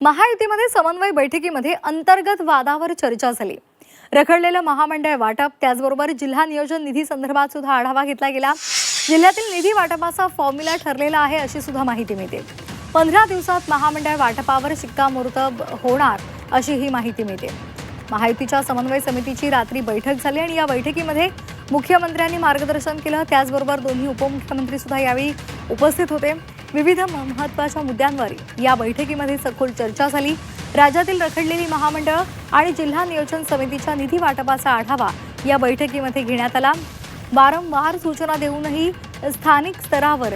महायुतीमध्ये समन्वय बैठकीमध्ये अंतर्गत वादावर चर्चा झाली। रखडलेलं महामंडळ वाटप त्याचबरोबर जिल्हा नियोजन निधी संदर्भात सुद्धा आढावा घेतला गेला। जिल्ह्यातील निधी वाटपाचा फॉर्म्युला ठरलेला आहे अशी सुद्धा माहिती मिळते। 15 दिवसात महामंडळ वाटपावर शिक्कामोर्तब होणार अशी ही माहिती मिळते। महायुतीच्या समन्वय समितीची रात्री बैठक झाली आणि या बैठकीमध्ये मुख्यमंत्र्यांनी मार्गदर्शन केलं। त्याचबरोबर दोन्ही उपमुख्यमंत्री सुद्धा यावेळी उपस्थित होते। विविध महत्त्वाच्या मुद्द्यांवर या बैठकीमध्ये सखोल चर्चा झाली। राज्यातील रखडलेली महामंडळ आणि जिल्हा नियोजन समितीच्या निधी वाटपाचा आढावा या बैठकीमध्ये घेण्यात आला। वारंवार सूचना देऊनही स्थानिक स्तरावर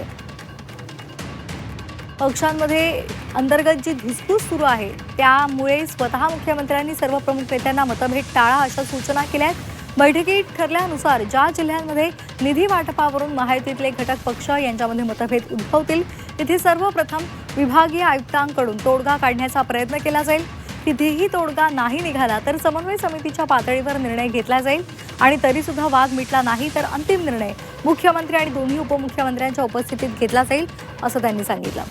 पक्षांमध्ये अंतर्गत जी धुसफूस सुरू आहे त्यामुळे स्वतः मुख्यमंत्र्यांनी सर्व प्रमुख नेत्यांना मतभेद टाळा अशा सूचना केल्या आहेत। बैठकीत ठरल्यानुसार ज्या जिल्ह्यांमध्ये निधी वाटपावरून महायुतीतले घटक पक्ष यांच्यामध्ये मतभेद उद्भवतील तिथे सर्वप्रथम विभागीय आयुक्तांकडून तोडगा काढण्याचा प्रयत्न केला जाईल। तिथेही तोडगा नाही निघाला तर समन्वय समितीच्या पातळीवर निर्णय घेतला जाईल आणि तरी सुद्धा वाद मिटला नाही तर अंतिम निर्णय मुख्यमंत्री आणि दोन्ही उपमुख्यमंत्र्यांच्या उपस्थितीत घेतला जाईल असं त्यांनी सांगितलं।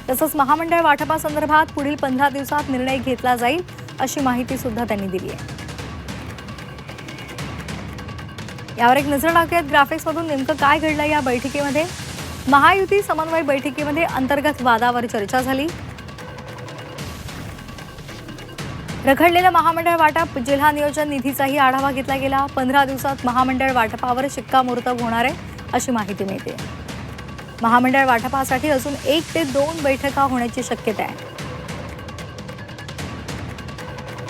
तसंच महामंडळ वाटपासंदर्भात पुढील 15 दिवसात निर्णय घेतला जाईल अशी माहिती सुद्धा त्यांनी दिली आहे। यावर एक नजर टाकूयात ग्राफिक्समधून नेमकं काय घडलं या बैठकीमध्ये। महायुती समन्वय बैठकीमध्ये अंतर्गत वादावर चर्चा झाली। रखडलेलं महामंडळ वाटप जिल्हा नियोजन निधीचाही आढावा घेतला गेला। 15 दिवसात महामंडळ वाटपावर शिक्कामोर्तब होणार आहे अशी माहिती मिळते। महामंडळ वाटपासाठी अजून 1 ते 2 बैठका होण्याची शक्यता आहे।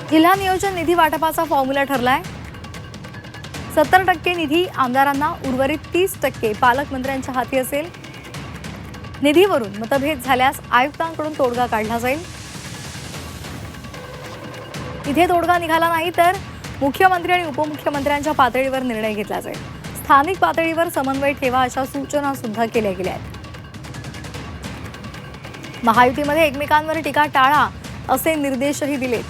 जिल्हा नियोजन निधी वाटपाचा फॉर्म्युला ठरलाय। 70% निधी आमदारांना, उर्वरित 30% पालकमंत्र्यांच्या हाती असेल। निधीवरून मतभेद झाल्यास आयुक्तांकडून तोडगा काढला जाईल। इथे तोडगा निघाला नाही तर मुख्यमंत्री आणि उपमुख्यमंत्र्यांच्या पातळीवर निर्णय घेतला जाईल। स्थानिक पातळीवर समन्वय ठेवा अशा सूचना सुद्धा केल्या गेल्या आहेत। महायुतीमध्ये एकमेकांवर टीका टाळा असे निर्देशही दिलेत।